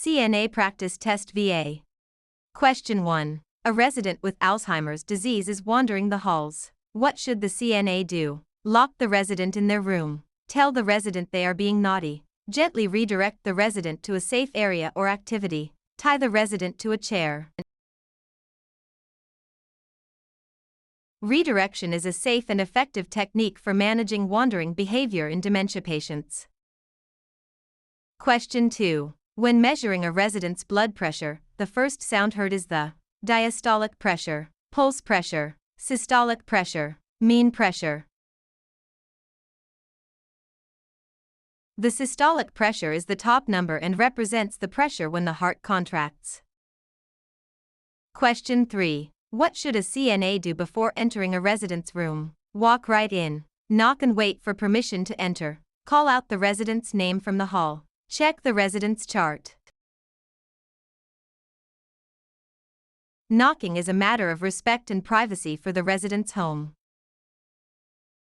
CNA Practice Test VA. Question 1. A resident with Alzheimer's disease is wandering the halls. What should the CNA do? Lock the resident in their room. Tell the resident they are being naughty. Gently redirect the resident to a safe area or activity. Tie the resident to a chair. Redirection is a safe and effective technique for managing wandering behavior in dementia patients. Question 2. When measuring a resident's blood pressure, the first sound heard is the diastolic pressure, pulse pressure, systolic pressure, mean pressure. The systolic pressure is the top number and represents the pressure when the heart contracts. Question 3. What should a CNA do before entering a resident's room? Walk right in. Knock and wait for permission to enter. Call out the resident's name from the hall. Check the resident's chart. Knocking is a matter of respect and privacy for the resident's home.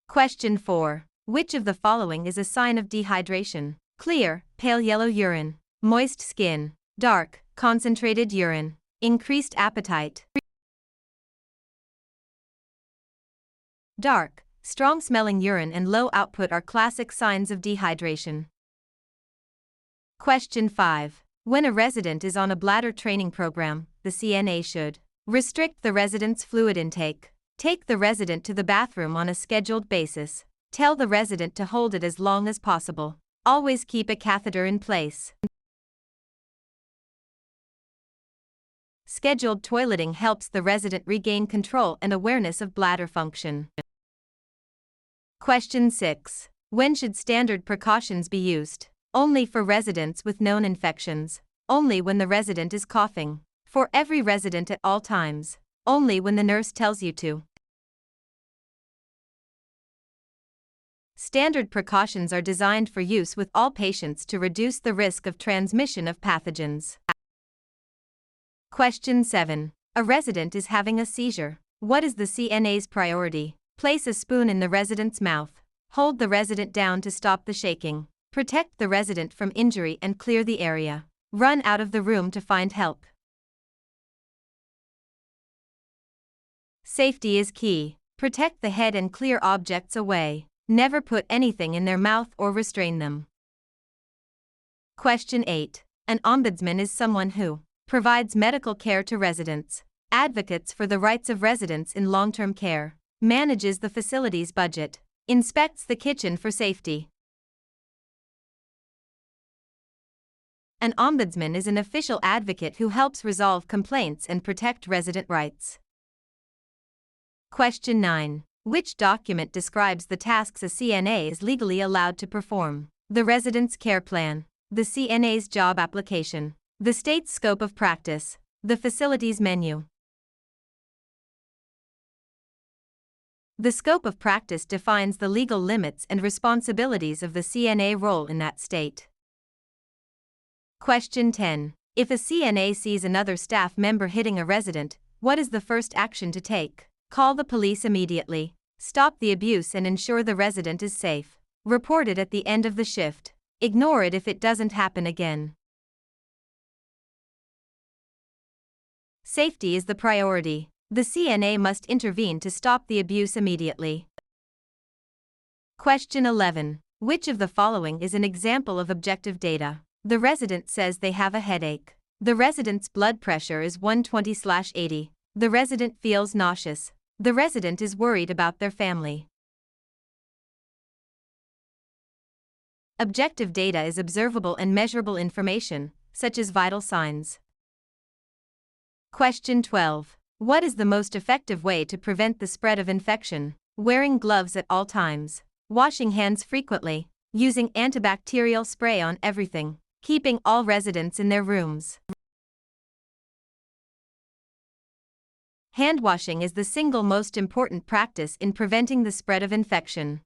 Question 4. Which of the following is a sign of dehydration? Clear, pale yellow urine. Moist skin. Dark, concentrated urine. Increased appetite. Dark, strong-smelling urine and low output are classic signs of dehydration. Question 5. When a resident is on a bladder training program, the CNA should restrict the resident's fluid intake. Take the resident to the bathroom on a scheduled basis. Tell the resident to hold it as long as possible. Always keep a catheter in place. Scheduled toileting helps the resident regain control and awareness of bladder function. Question 6. When should standard precautions be used? Only for residents with known infections. Only when the resident is coughing. For every resident at all times. Only when the nurse tells you to. Standard precautions are designed for use with all patients to reduce the risk of transmission of pathogens. Question 7. A resident is having a seizure. What is the CNA's priority? Place a spoon in the resident's mouth. Hold the resident down to stop the shaking. Protect the resident from injury and clear the area. Run out of the room to find help. Safety is key. Protect the head and clear objects away. Never put anything in their mouth or restrain them. Question 8. An ombudsman is someone who provides medical care to residents, advocates for the rights of residents in long-term care, manages the facility's budget, inspects the kitchen for safety. An ombudsman is an official advocate who helps resolve complaints and protect resident rights. Question 9. Which document describes the tasks a CNA is legally allowed to perform? The resident's care plan, the CNA's job application, the state's scope of practice, the facility's menu. The scope of practice defines the legal limits and responsibilities of the CNA role in that state. Question 10. If a CNA sees another staff member hitting a resident, what is the first action to take? Call the police immediately. Stop the abuse and ensure the resident is safe. Report it at the end of the shift. Ignore it if it doesn't happen again. Safety is the priority. The CNA must intervene to stop the abuse immediately. Question 11. Which of the following is an example of objective data? The resident says they have a headache. The resident's blood pressure is 120/80. The resident feels nauseous. The resident is worried about their family. Objective data is observable and measurable information, such as vital signs. Question 12. What is the most effective way to prevent the spread of infection? Wearing gloves at all times. Washing hands frequently. Using antibacterial spray on everything. Keeping all residents in their rooms. Hand washing is the single most important practice in preventing the spread of infection.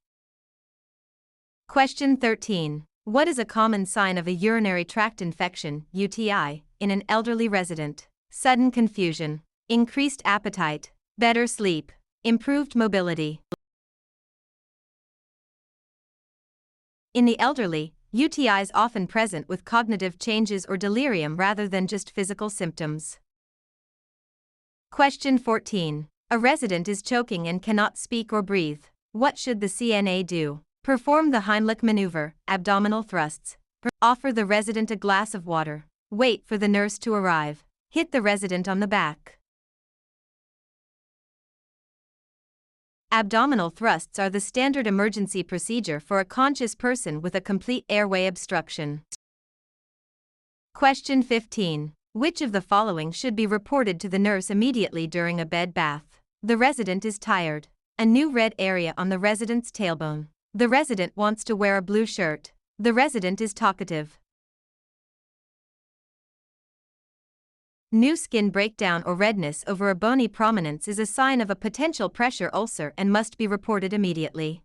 Question 13. What is a common sign of a urinary tract infection, UTI, in an elderly resident? Sudden confusion, increased appetite, better sleep, improved mobility. In the elderly, UTIs often present with cognitive changes or delirium rather than just physical symptoms. Question 14. A resident is choking and cannot speak or breathe. What should the CNA do? Perform the Heimlich maneuver, abdominal thrusts. Offer the resident a glass of water. Wait for the nurse to arrive. Hit the resident on the back. Abdominal thrusts are the standard emergency procedure for a conscious person with a complete airway obstruction. Question 15. Which of the following should be reported to the nurse immediately during a bed bath? The resident is tired. A new red area on the resident's tailbone. The resident wants to wear a blue shirt. The resident is talkative. New skin breakdown or redness over a bony prominence is a sign of a potential pressure ulcer and must be reported immediately.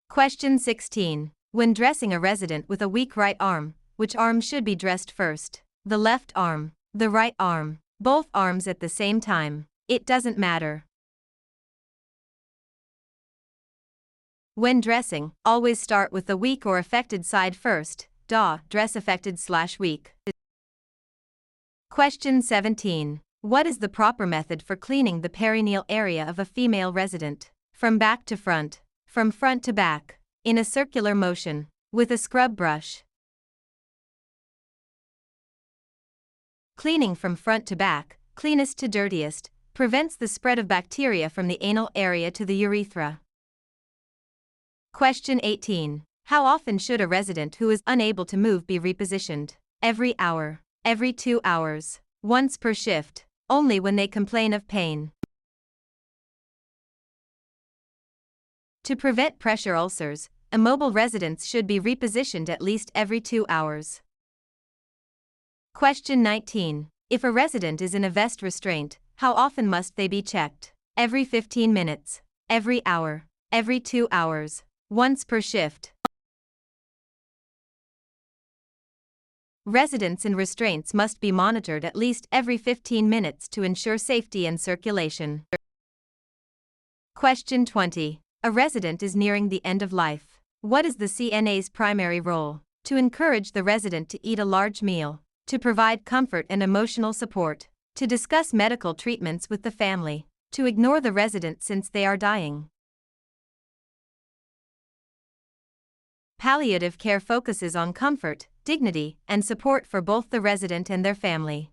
Question 16. When dressing a resident with a weak right arm, which arm should be dressed first? The left arm, the right arm, both arms at the same time. It doesn't matter. When dressing, always start with the weak or affected side first. Dress affected/weak. Question 17. What is the proper method for cleaning the perineal area of a female resident? From back to front, from front to back, in a circular motion, with a scrub brush. Cleaning from front to back, cleanest to dirtiest, prevents the spread of bacteria from the anal area to the urethra. Question 18. How often should a resident who is unable to move be repositioned? Every hour. Every 2 hours. Once per shift. Only when they complain of pain. To prevent pressure ulcers, immobile residents should be repositioned at least every 2 hours. Question 19. If a resident is in a vest restraint, how often must they be checked? Every 15 minutes. Every hour. Every 2 hours. Once per shift. Residents in restraints must be monitored at least every 15 minutes to ensure safety and circulation. Question 20. A resident is nearing the end of life. What is the CNA's primary role? To encourage the resident to eat a large meal, to provide comfort and emotional support, to discuss medical treatments with the family, to ignore the resident since they are dying. Palliative care focuses on comfort, dignity, and support for both the resident and their family.